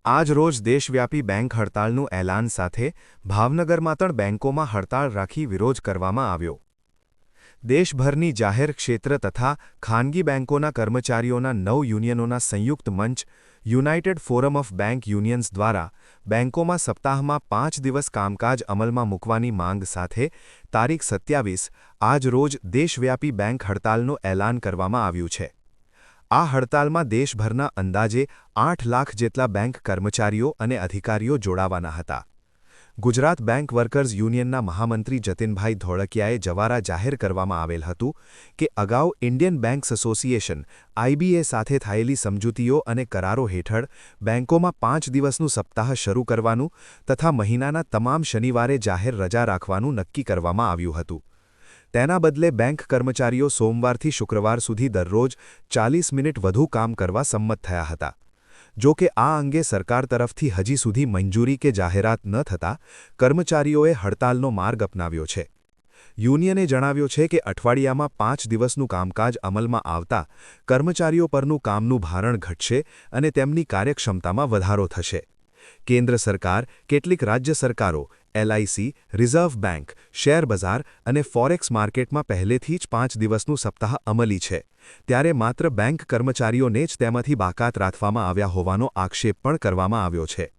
આજ રોજ દેશવ્યાપી બેંક હડતાળનું એલાન સાથે ભાવનગરમાં પણ બેંકોમાં હડતાળ રાખી વિરોધ કરવામાં આવ્યો. દેશભરની જાહેર ક્ષેત્ર તથા ખાનગી બેંકોના કર્મચારીઓના 9 યુનિયનોના સંયુક્ત મંચ United forum of bank unions દ્વારા બેંકોમાં સપ્તાહમાં 5 દિવસ કામકાજ અમલમાં મૂકવાની માંગ સાથે તારીખ 27 આજ રોજ દેશવ્યાપી બેંક હડતાળનું એલાન કરવામાં આવ્યું છે. આ હડતાલમાં દેશભરના અંદાજે 8 લાખ જેટલા બેંક કર્મચારીઓ અને અધિકારીઓ જોડાવાના હતા. ગુજરાત બેંક વર્કર્સ યુનિયનના મહામંત્રી જતીનભાઈ ધોળકિયાએ જવારા જાહેર કરવામાં આવેલ હતું કે અગાઉ ઇન્ડિયન બેંક્સ એસોસિએશન આઈબીએ સાથે થયેલી સમજૂતીઓ અને કરારો હેઠળ બેંકોમાં 5 દિવસનું સપ્તાહ શરૂ કરવાનું તથા મહિનાના તમામ શનિવારે જાહેર રજા રાખવાનું નક્કી કરવામાં આવ્યું હતું. તેના બદલે બેંક કર્મચારીઓ સોમવારથી શુક્રવાર સુધી દરરોજ 40 મિનિટ વધુ કામ કરવા સંમત થયા હતા. જો કે આ અંગે સરકાર તરફથી હજી સુધી મંજૂરી કે જાહેરાત ન થતાં કર્મચારીઓએ હડતાલનો માર્ગ અપનાવ્યો છે. યુનિયને જણાવ્યું છે કે અઠવાડિયામાં 5 દિવસનું કામકાજ અમલમાં આવતા કર્મચારીઓ પરનું કામનું ભારણ ઘટશે અને તેમની કાર્યક્ષમતામાં વધારો થશે. કેન્દ્ર સરકાર, કેટલીક રાજ્ય સરકારો, એલઆઈસી, રિઝર્વ બેંક, શેર બજાર અને ફોરેક્સ માર્કેટમાં પહેલેથી જ 5 દિવસનું સપ્તાહ અમલી છે, ત્યારે માત્ર બેંક કર્મચારીઓને જ તેમાંથી બાકાત રાખવામાં આવ્યા હોવાનો આક્ષેપ પણ કરવામાં આવ્યો છે.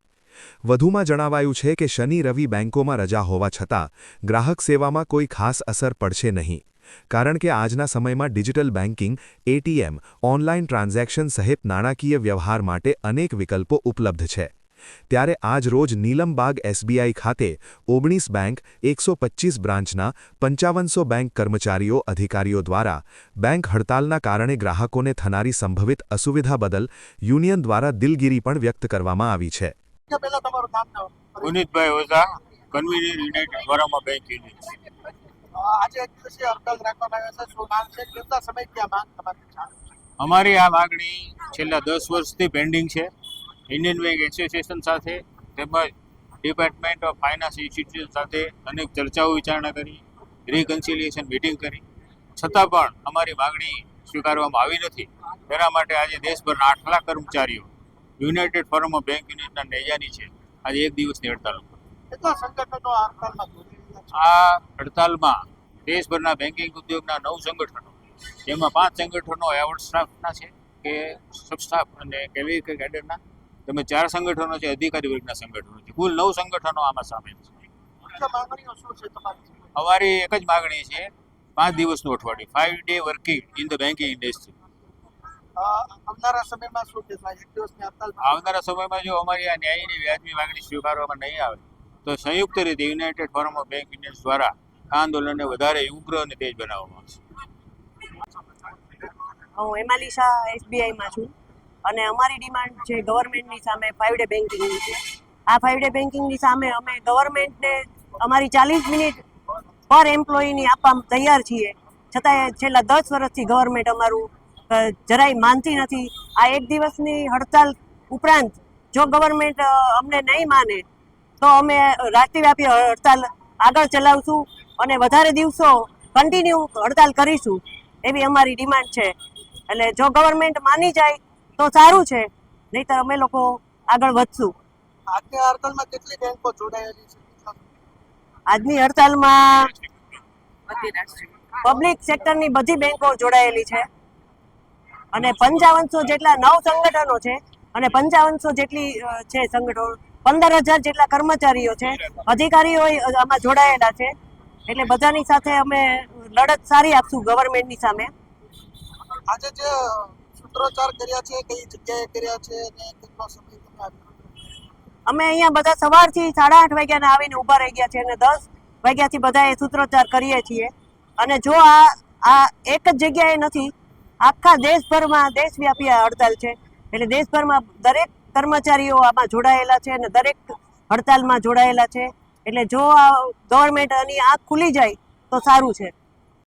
વધુમાં જણાવાયું છે કે શનિ-રવિ બેંકોમાં રજા હોવા છતાં ગ્રાહક સેવામાં કોઈ ખાસ અસર પડશે નહીં, કારણ કે આજના સમયમાં digital banking, ATM, online transaction સહિત નાણાકીય વ્યવહાર માટે અનેક વિકલ્પો ઉપલબ્ધ છે. ત્યારે આજ રોજ નીલમબાગ એસબીઆઈ ખાતે 19 બેંક, 125 બ્રાન્ચના 5500 બેંક કર્મચારીઓ અધિકારીઓ દ્વારા બેંક હડતાલના કારણે ગ્રાહકોને થનારી સંભવિત અસુવિધા બદલ યુનિયન દ્વારા દિલગીરી પણ વ્યક્ત કરવામાં આવી છે. Punitbhai Oza, convener united forum of bank unions. આજે એક દિવસીય હડતાલ રાખવામાં આવ્યા છે. શું માંગ છે? કેટલા સમયથી આ માંગ તમારી ચાલુ છે? અમારી આ માગણી છેલ્લા 10 વર્ષથી પેન્ડિંગ છે. ઇન્ડિયન બેંક એસોસિએશન સાથે તેમજ ડિપાર્ટમેન્ટ ઓફ ફાઇનાન્સ ઇન્સ્ટિટ્યૂશન સાથે અનેક ચર્ચાઓ વિચારણા કરી, રિકન્સિલિએશન મિટિંગ કરી, છતાં પણ અમારી માગણી સ્વીકારવામાં આવી નથી. તેના માટે આજે દેશભરના 8 લાખ કર્મચારીઓ યુનાઇટેડ ફોરમ ઓફ બેંક યુનિયનના નેજાની છે આજે એક દિવસની હડતાલ ઉપર. કેટલા સંગઠનો આ હડતાલમાં જોડાયેલા છે? આ હડતાલમાં દેશભરના બેન્કિંગ ઉદ્યોગના 9 સંગઠનો, જેમાં 5 સંગઠનો એવોર્ડ સ્ટાફના છે કે સબ સ્ટાફ અને કેવી કેડરના, તેમજ 4 સંગઠનો છે અધિકારી વર્ગના સંગઠનો છે. કુલ 9 સંગઠનો આમાં સામેલ છે. મુખ્ય માંગણીઓ શું છે તમારી? અમારી એક જ માગણી છે 5 દિવસનું અઠવાડિયું, 5 day working in the banking industry. આવનારા સમયમાં શું થશે? એક દિવસની હડતાલ આવનારા સમયમાં જો અમારી આ ન્યાયની વ્યાજબી માગણી સ્વીકારવામાં નહીં આવે તો સંયુક્ત રીતે United forum of bank unions દ્વારા આંદોલનને વધારે ઉગ્ર અને તેજ બનાવવામાં આવશે. હું હેમાલી શાહ એસબીઆઈમાં છું અને અમારી ડિમાન્ડ છે ગવર્મેન્ટની સામે 5 ડે બેન્કિંગની છે. આ 5 ડે બેન્કિંગની સામે અમે ગવર્મેન્ટને અમારી 40 મિનિટ પર એમ્પ્લોયીની આપવા તૈયાર છીએ, છતાંય છેલ્લા 10 વર્ષથી ગવર્મેન્ટ અમારું જરાય માનતી નથી. આ એક દિવસની હડતાલ ઉપરાંત જો ગવર્મેન્ટ અમને નહીં માને તો અમે રાષ્ટ્રવ્યાપી હડતાલ આગળ ચલાવશું અને વધારે દિવસો કન્ટિન્યુ હડતાલ કરીશું એવી અમારી ડિમાન્ડ છે. એટલે જો ગવર્મેન્ટ માની જાય તો સારું છે, નહીંતર અમે લોકો આગળ વધશું. આજની હડતાલમાં કેટલી બેંકો જોડાયેલી છે? આજની હડતાલમાં પબ્લિક સેક્ટરની બધી બેંકો જોડાયેલી છે અને 5500 જેટલા 9 સંગઠનો છે અને 5500 જેટલી છે સંગઠનો, 15000 જેટલા કર્મચારીઓ છે, અધિકારીઓ આમાં જોડાયેલા છે. એટલે બધાની સાથે અમે લડત સારી આપશું ગવર્મેન્ટની સામે. આજે જે સૂત્રોચ્ચાર કર્યા છે કઈ જગ્યાએ કર્યા છે અને કેટલો સમય તમે આપ્યો? અમે અહીંયા બધા સવારથી 8:30 વાગ્યાના આવીને ઊભા રહી ગયા છે અને 10 વાગ્યાથી બધાએ સૂત્રોચ્ચાર કરીએ છીએ. અને જો આ એક જ જગ્યાએ નથી, આખા દેશભરમાં દેશવ્યાપી આ હડતાલ છે. એટલે દેશભરમાં દરેક કર્મચારીઓ આમાં જોડાયેલા છે અને દરેક હડતાલમાં જોડાયેલા છે. એટલે જો આ ગવર્મેન્ટ આની આંખ ખુલી જાય તો સારું છે.